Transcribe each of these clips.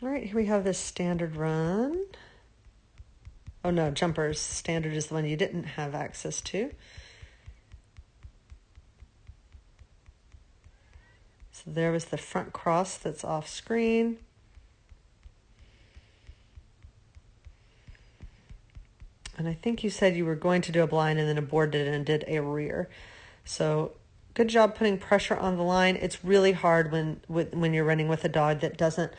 All right, here we have this standard run. Oh no, jumpers. Standard is the one you didn't have access to. So there was the front cross that's off screen. And I think you said you were going to do a blind and then aborted and did a rear. So good job putting pressure on the line. It's really hard when you're running with a dog that doesn't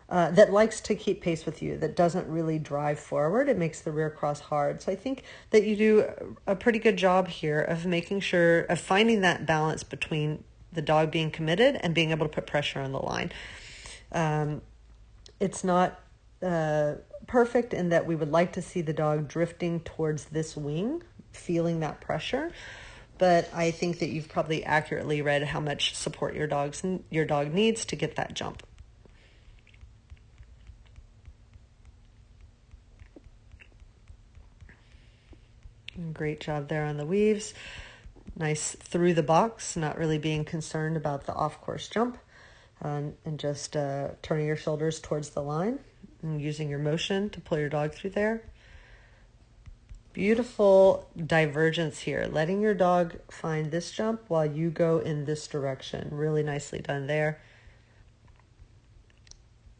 that likes to keep pace with you, that doesn't really drive forward. It makes the rear cross hard. So I think that you do a pretty good job here of making sure of finding that balance between the dog being committed and being able to put pressure on the line. It's not perfect in that we would like to see the dog drifting towards this wing, feeling that pressure. But I think that you've probably accurately read how much support your dog needs to get that jump. Great job there on the weaves. Nice through the box, not really being concerned about the off-course jump, and just turning your shoulders towards the line and using your motion to pull your dog through there. Beautiful divergence here, letting your dog find this jump while you go in this direction. Really nicely done there.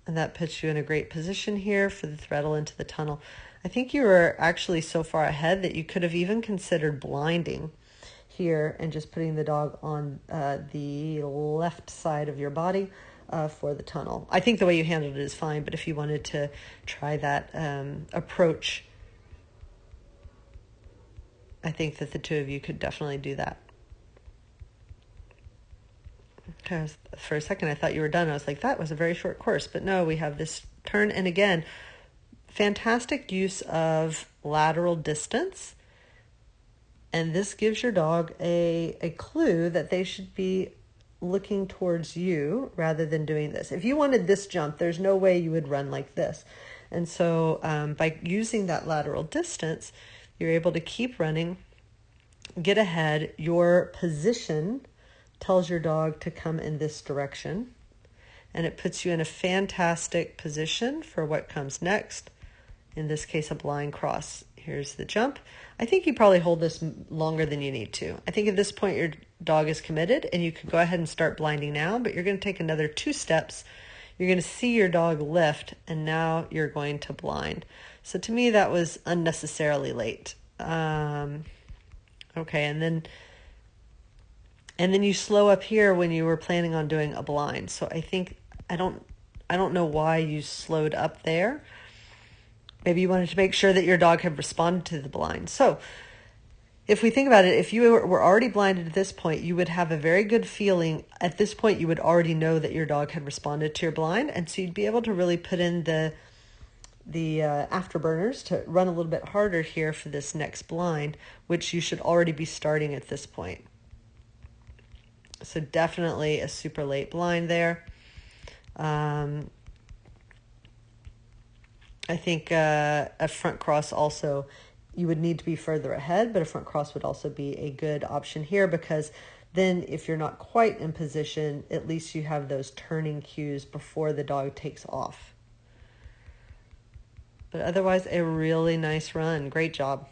And that puts you in a great position here for the threadle into the tunnel. I think you were actually so far ahead that you could have even considered blinding here and just putting the dog on the left side of your body for the tunnel. I think the way you handled it is fine, but if you wanted to try that approach, I think that the two of you could definitely do that. Because for a second I thought you were done. I was like, that was a very short course, but no, we have this turn. And again, fantastic use of lateral distance. And this gives your dog a clue that they should be looking towards you rather than doing this. If you wanted this jump, there's no way you would run like this. And so by using that lateral distance, you're able to keep running, get ahead. Your position tells your dog to come in this direction, and it puts you in a fantastic position for what comes next. In this case, a blind cross. Here's the jump. I think you probably hold this longer than you need to. I think at this point your dog is committed and you could go ahead and start blinding now, but you're going to take another 2 steps. You're going to see your dog lift, and now you're going to blind. So to me, that was unnecessarily late. Okay, and then you slow up here when you were planning on doing a blind. So I think, I don't know why you slowed up there. Maybe you wanted to make sure that your dog had responded to the blind. So if we think about it, if you were already blinded at this point, you would have a very good feeling. At this point, you would already know that your dog had responded to your blind. And so you'd be able to really put in the afterburners to run a little bit harder here for this next blind, which you should already be starting at this point. So definitely a super late blind there. I think a front cross also, you would need to be further ahead, but a front cross would also be a good option here, because then if you're not quite in position, at least you have those turning cues before the dog takes off. But otherwise, a really nice run. Great job.